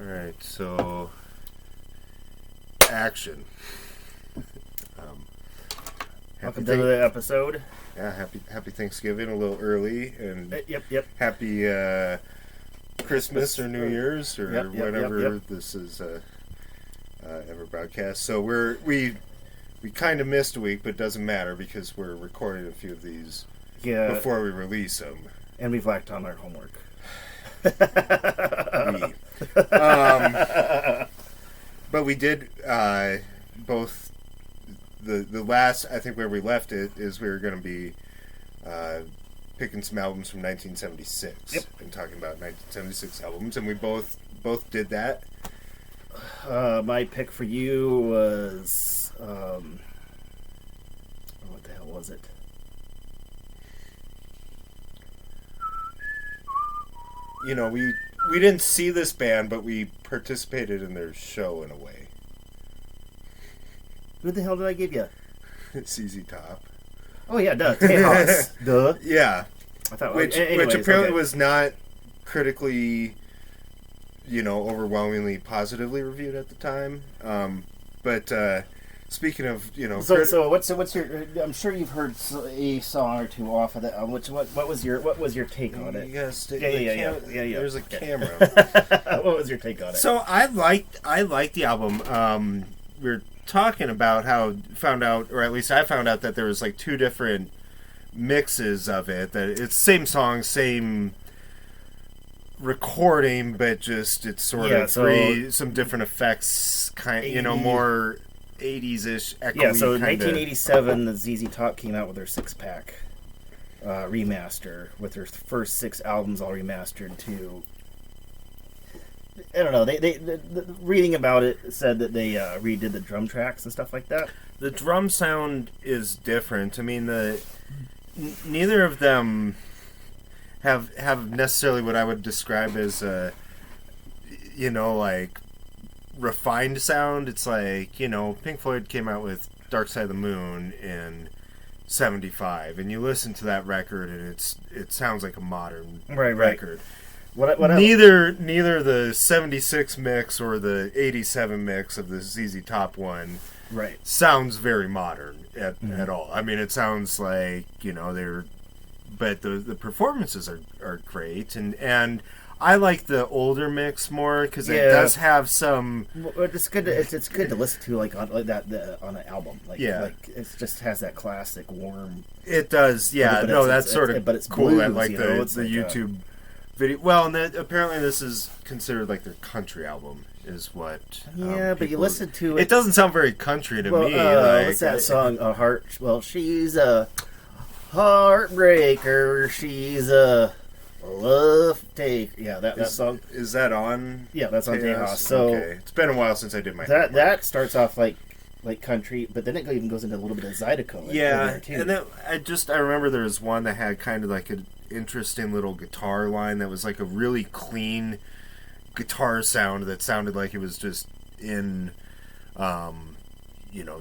All right, so action. Welcome to the episode. Yeah, happy Thanksgiving, a little early, and Yep. happy Christmas or New Year's or whenever this is ever broadcast. So we kind of missed a week, but it doesn't matter because we're recording a few of these before we release them. And we've lacked on our homework. But we did both. The last, I think, where we left it is we were going to be picking some albums from 1976 and talking about 1976 albums, and we both did that. My pick for you was what the hell was it? You know, we didn't see this band, but we participated in their show in a way. Who the hell did I give you? ZZ Top. Oh yeah, duh. Tejas. Duh. Yeah. I thought, which apparently was not critically, overwhelmingly positively reviewed at the time. But speaking of, So what's your? I'm sure you've heard a song or two off of that. What was your take on it? Yes. Yeah. There's a camera. What was your take on it? So I liked the album. We were talking about how found out, or at least I found out, that there was like two different mixes of it. That it's some recording, but just it's sort of some different effects, more 80s-ish echoey. Yeah, so in 1987, the ZZ Top came out with their 6-pack remaster, with their first 6 albums all remastered to. I don't know. They reading about it said that they redid the drum tracks and stuff like that. The drum sound is different. I mean, neither of them have necessarily what I would describe as like refined sound. It's like, Pink Floyd came out with Dark Side of the Moon in 75, and you listen to that record and it sounds like a modern record. Neither the 76 mix or the 87 mix of the ZZ Top one sounds very modern at all. I mean, it sounds like, but the performances are great, and I like the older mix more because it does have some. It's good. It's good to listen to on an album. Like it just has that classic warm. It does, yeah. That's sort of but it's cool. Blues, I like the like YouTube video. Well, and apparently this is considered like their country album, is what. Yeah, but you listen to it. It doesn't sound very country to me. What's that song? She's a heartbreaker. She's a love taker. Yeah, that song. Is that on? Yeah, that's on Tejas. So it's been a while since I did my that starts off like country, but then it even goes into a little bit of Zydeco. And then I remember there was one that had kind of like an interesting little guitar line that was like a really clean guitar sound that sounded like it was just in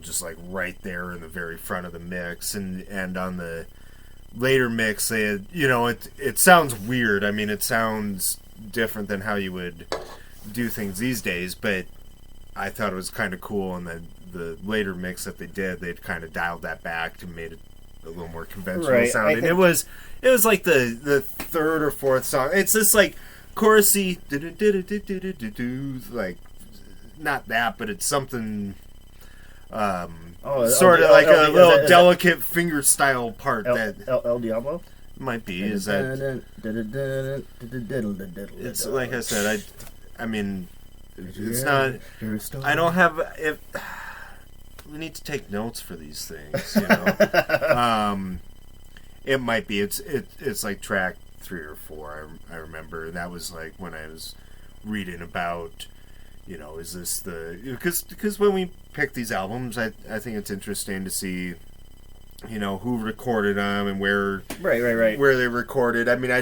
just like right there in the very front of the mix, and on the later mix they had, it sounds weird. I mean, it sounds different than how you would do things these days, but I thought it was kind of cool. And the later mix that they did, they'd kind of dialed that back to made it a little more conventional sounding. It was like the third or fourth song. It's just like chorusy, like not that, but it's something sort of like a little delicate finger style part that El Diablo might be. Is that? It's like I said. I mean, it's not. I don't have. We need to take notes for these things, It might be. It's like track 3 or 4. I remember, and that was like when I was reading about, is this the because when we pick these albums, I think it's interesting to see, who recorded them and where where they recorded. I mean, I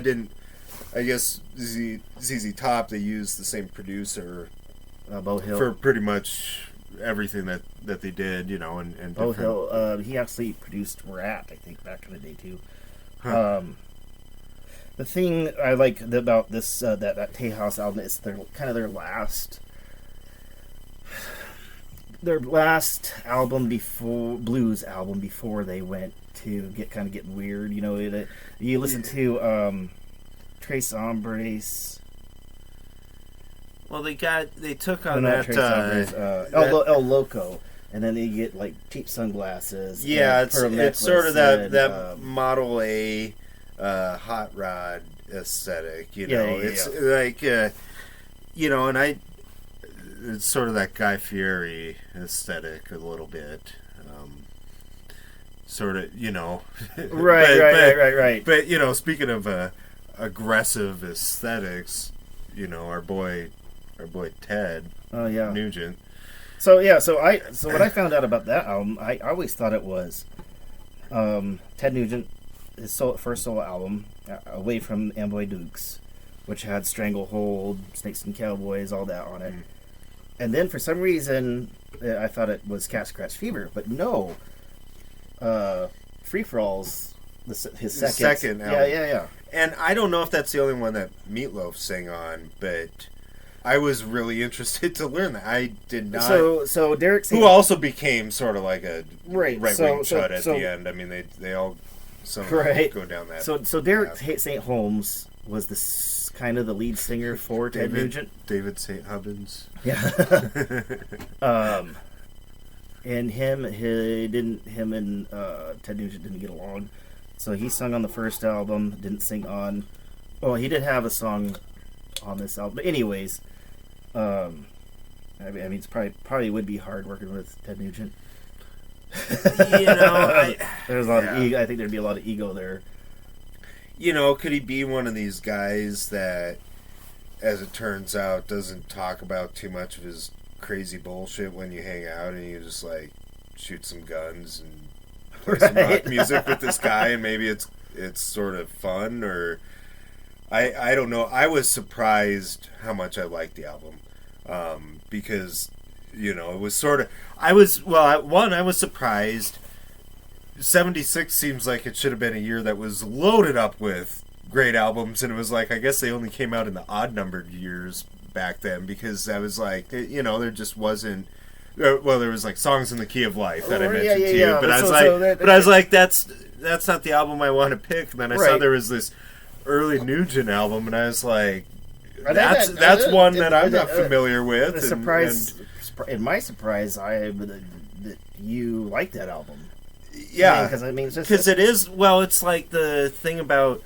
guess ZZ Top, they used the same producer, Bo Hill, for pretty much everything that they did, and Bo Hill, he actually produced Rat, I think, back in the day too. The thing I like about this that Tejas album is their kind of their last album before blues album before they went to get weird. You know, you listen to Tres Hombres. Well, they took on Not that. Tres Hombres, El Loco, and then they get like cheap sunglasses. Yeah, and pearl it's sort of that necklace that Model A hot rod aesthetic. You know, it's like you know, and it's sort of that Guy Fieri aesthetic a little bit. Sort of, you know. Right. But you know, speaking of aggressive aesthetics, you know, our boy Ted. Oh yeah, Nugent. So what I found out about that album, I always thought it was Ted Nugent, his first solo album, away from Amboy Dukes, which had Stranglehold, Snakes and Cowboys, all that on it. And then for some reason, I thought it was Cat Scratch Fever, but no. Free For All's his second album. Yeah. And I don't know if that's the only one that Meatloaf sang on, but I was really interested to learn that. I did not. So Derek St. Who also became sort of like a right wing chud at the end. I mean, they all go down that. So Derek St. Holmes was this kind of the lead singer for Ted Nugent. David St. Hubbins. Yeah. And him and Ted Nugent didn't get along, so he sung on the first album, didn't sing on. Well, he did have a song on this album, but anyways, I mean, it's probably would be hard working with Ted Nugent. You know, there's a lot of ego. I think there'd be a lot of ego there. You know, could he be one of these guys that, as it turns out, doesn't talk about too much of his crazy bullshit when you hang out and you just like shoot some guns and play some rock music with this guy, and maybe it's sort of fun, or I don't know. I was surprised how much I liked the album, because you know, it was sort of I was surprised. 76 seems like it should have been a year that was loaded up with great albums, and it was like, I guess they only came out in the odd numbered years back then, because I was like, you know, there just wasn't. Well, there was like Songs in the Key of Life that I mentioned to you, but I was like, that's not the album I want to pick. And then I saw there was this early Nugent album, and I was like, that's one that I'm not familiar with. In my surprise, that you like that album. Yeah, because it is. Well, it's like the thing about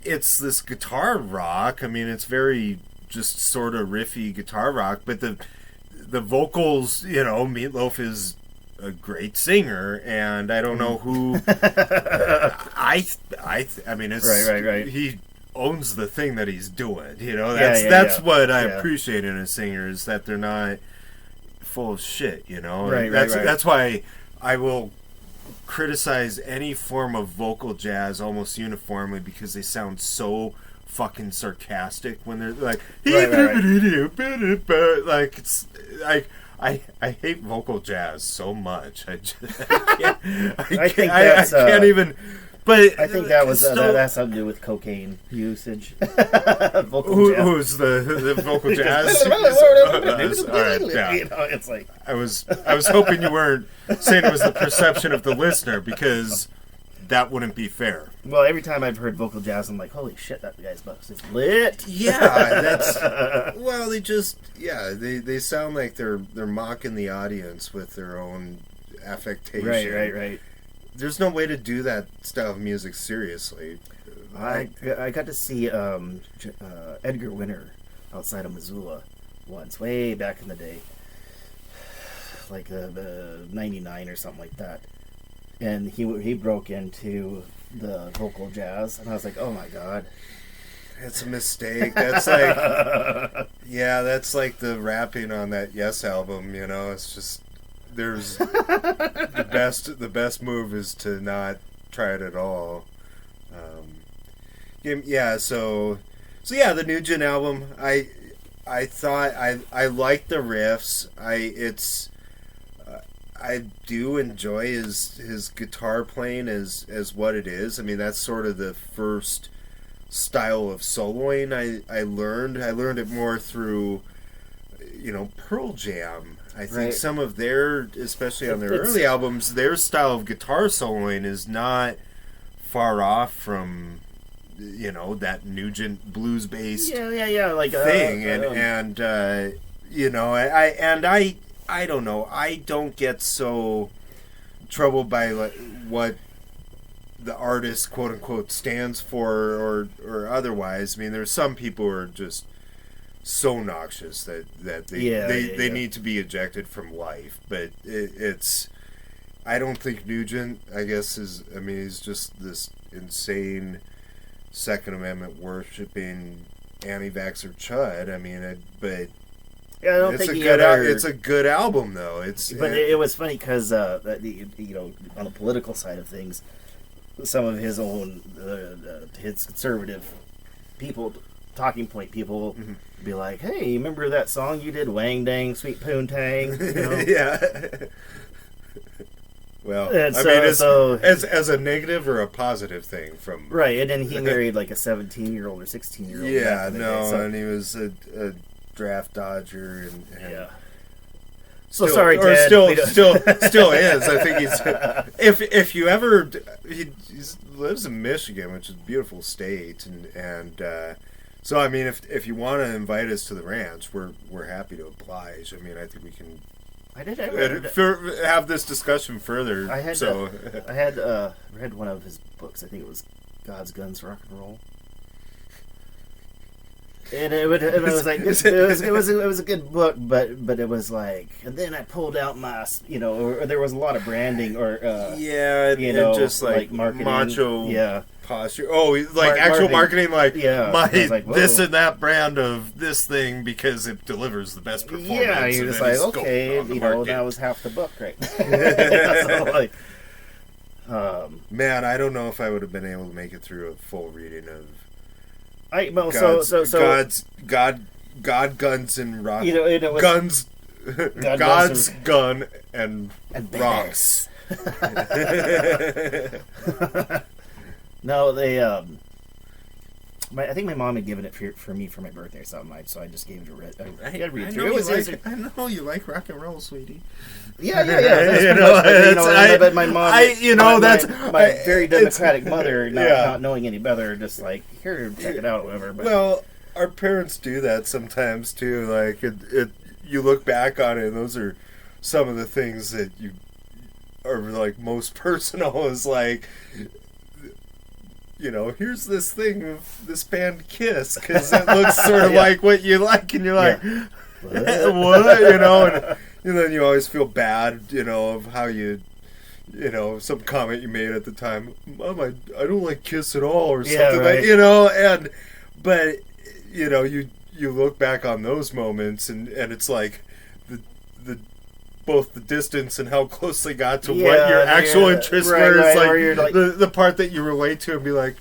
it's this guitar rock. I mean, it's very just sort of riffy guitar rock, but the vocals, you know, Meatloaf is a great singer, and I don't know who. I mean, it's right. He owns the thing that he's doing. You know, that's what I appreciate in a singer, is that they're not full of shit. You know, that's why I will criticize any form of vocal jazz almost uniformly, because they sound so fucking sarcastic when they're like like it's like I hate vocal jazz so much. I can't even. But I think that was that has something to do with cocaine usage. Who's the vocal jazz? All right, yeah. You know, it's like I was hoping you weren't saying it was the perception of the listener, because that wouldn't be fair. Well, every time I've heard vocal jazz, I'm like, holy shit, that guy's bust is lit. Yeah, that's well, they sound like they're mocking the audience with their own affectation. Right. There's no way to do that style of music seriously. I got to see Edgar Winter outside of Missoula once, way back in the day, like the 99 or something like that. And he broke into the vocal jazz, and I was like, oh my god. That's a mistake. That's like, that's like the rapping on that Yes album, you know, it's just, there's, the best move is to not try it at all. The Nugent album, I thought, I liked the riffs, I do enjoy his guitar playing as what it is. I mean, that's sort of the first style of soloing I learned it more through, Pearl Jam. I think some of their, especially on their early albums, their style of guitar soloing is not far off from, that Nugent blues based like thing, I don't know, I don't get so troubled by like what the artist quote unquote stands for or otherwise. I mean, there's some people who are just so noxious that they need to be ejected from life, but it's I don't think Nugent, I guess, he's just this insane Second Amendment worshipping anti-vaxxer chud. But I don't think it's a good album though. It was funny because on the political side of things, some of his own his conservative people, talking point people, be like, "Hey, remember that song you did, Wang Dang Sweet Poontang?" Yeah. Well, and as a negative or a positive thing from right, and then he married like a 17-year-old or 16-year-old. Yeah, and he was a draft dodger, and so sorry, Ted. Still is. I think he's if you ever he lives in Michigan, which is a beautiful state, and so if you want to invite us to the ranch, we're happy to oblige. I think we can. I did have this discussion further. I had read one of his books. I think it was God's Guns, Rock and Roll. And it was a good book, but it was like, and then I pulled out my, or there was a lot of branding or just like marketing, macho posture. Oh, like actual marketing, like this and that brand of this thing because it delivers the best performance. Yeah, you're just like, okay, that was half the book, right? So, man, I don't know if I would have been able to make it through a full reading of. God, guns, and rock. Guns, God's gun, and rocks. No, they. I think my mom had given it for me for my birthday or something. So I just gave it a read. I read through. I know you like rock and roll, sweetie. Yeah. But my mom, my very democratic mother, not knowing any better, just like, here, check it out, whatever. But, well, our parents do that sometimes too. Like you look back on it, and those are some of the things that you are like most personal. Is like, here's this thing of this band Kiss because it looks sort of like what you like, and you're like, what? And then you always feel bad, of how some comment you made at the time, Mom, I don't like Kiss at all, or something like, but you look back on those moments, and it's like the both the distance and how close they got to what your actual interests were. It's like the part that you relate to, and be like,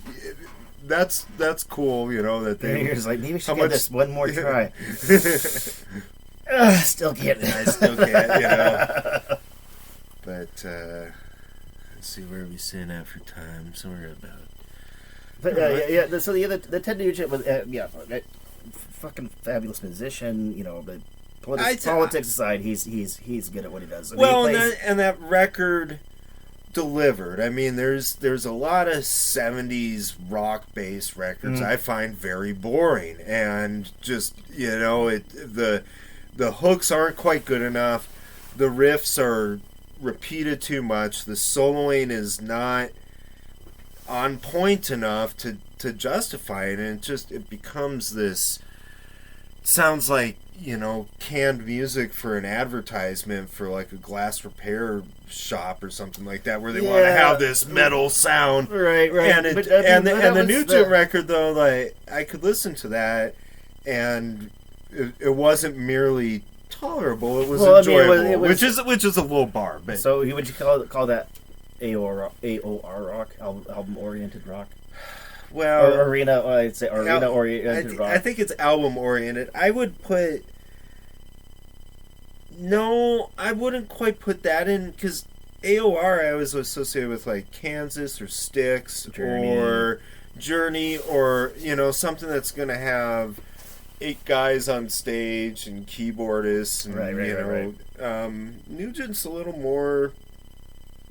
that's cool, that they. And you're just like, maybe we should give this one more try. Still can't. I still can't, But let's see where we sit at for time. So we're about. But so the Ted Nugent was fucking fabulous musician. But politics aside, he's good at what he does. And that record delivered. There's a lot of 70s rock based records I find very boring, and just the hooks aren't quite good enough. The riffs are repeated too much. The soloing is not on point enough to justify it, and it becomes this. Sounds like canned music for an advertisement for like a glass repair shop or something like that, where they want to have this metal sound, right? And the Nugent record though, like I could listen to that, and it wasn't merely tolerable; it was enjoyable, which is a low bar. But so, would you call that AOR rock, album oriented rock? Well, or arena. I'd say arena oriented rock. I think it's album oriented. I would put. No, I wouldn't quite put that in, because AOR I always associated with like Kansas or Styx or Journey or something that's going to have 8 guys on stage and keyboardists and Right. Nugent's a little more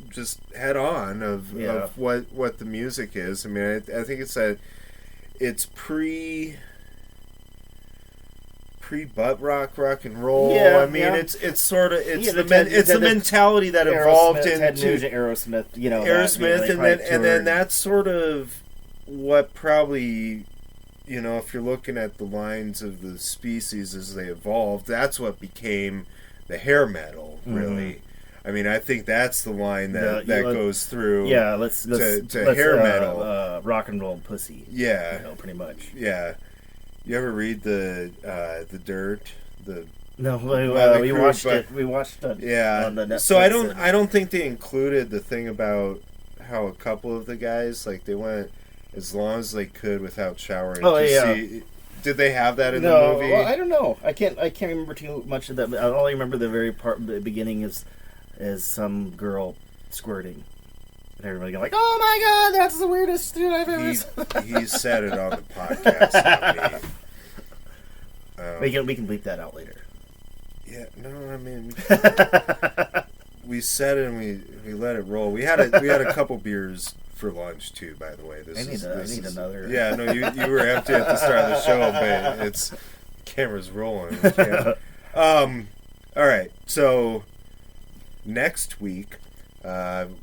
just head on of what the music is. I mean, I think it's pre butt rock and roll. Yeah, I mean, yeah. it's sort of the the mentality that evolved into Nugent, Aerosmith, and then that's sort of what probably, if you're looking at the lines of the species as they evolved, that's what became the hair metal, really. Mm-hmm. I mean, I think that's the line that goes through. Yeah, let's hair metal, rock and roll pussy. Yeah, pretty much. Yeah, you ever read the Dirt? No, we watched it. We watched it. Yeah, on the Netflix. So I don't think they included the thing about how a couple of the guys they went as long as they could without showering. Oh yeah. Did they have that in the movie? Well, I don't know. I can't remember too much of that. All I remember the beginning is some girl squirting, and everybody going like, "Oh my god, that's the weirdest shit I've ever seen." He said it on the podcast. We can bleep that out later. Yeah, no, I mean, we said it and we let it roll. We had a couple beers for lunch too, by the way. I need another. Yeah, no, you were empty at the start of the show, but it's camera's rolling. All right, so next week,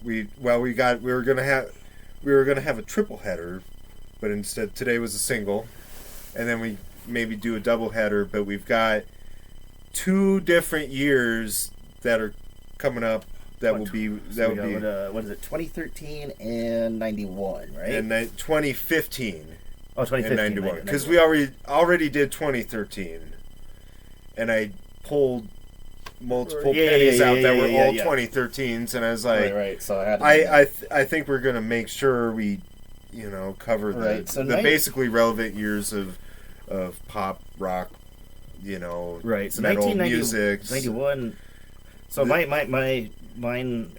we were gonna have a triple header, but instead today was a single, and then we maybe do a double header. But we've got 2 different years that are coming up. What is it? 2013 and 91, right? And 2015. Oh, 2015 and 91. Because we already did 2013, and I pulled multiple pennies out that were all 2013s, and I was like, right. So I think we're gonna make sure we, cover the basically relevant years of pop rock, right. So metal music. 91. So mine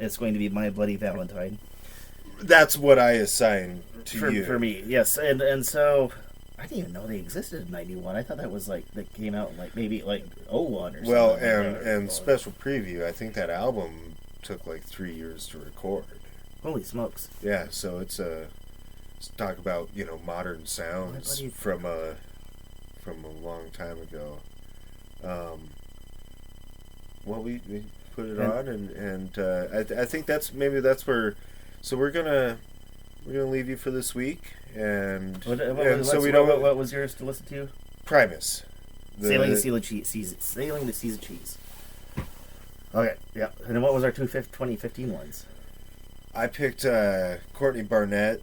is going to be My Bloody Valentine. That's what I assigned to you. For me, yes. And so I didn't even know they existed in 91. I thought that was that came out maybe 01 or something. Well, and special preview, I think that album took 3 years to record. Holy smokes. Yeah, so let's talk about, modern sounds from a long time ago. Well, we put it on, and I think that's where. So we're gonna leave you for this week, and what was yours to listen to? Primus, Sailing the Sea of Cheese. Sailing the Seas of Cheese. Okay, yeah. And then what was our 2015 ones? I picked Courtney Barnett.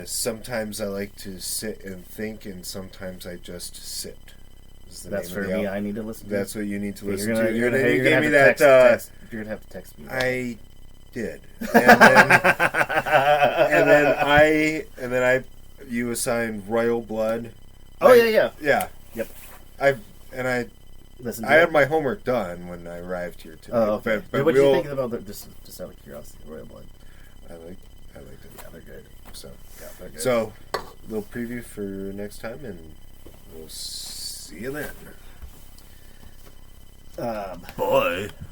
Sometimes I like to sit and think, and sometimes I just sit. That's for me. I need to listen to. That's what you need to listen to. You gave me that. You're gonna have to text me. I did, and then you assigned Royal Blood. Oh yeah. Yep. I listened. I had my homework done when I arrived here today. Oh, okay. But what do you think about just out of curiosity, Royal Blood? I liked it. Yeah, they're good. So they're good. So, little preview for next time, and we'll see you then. Boy.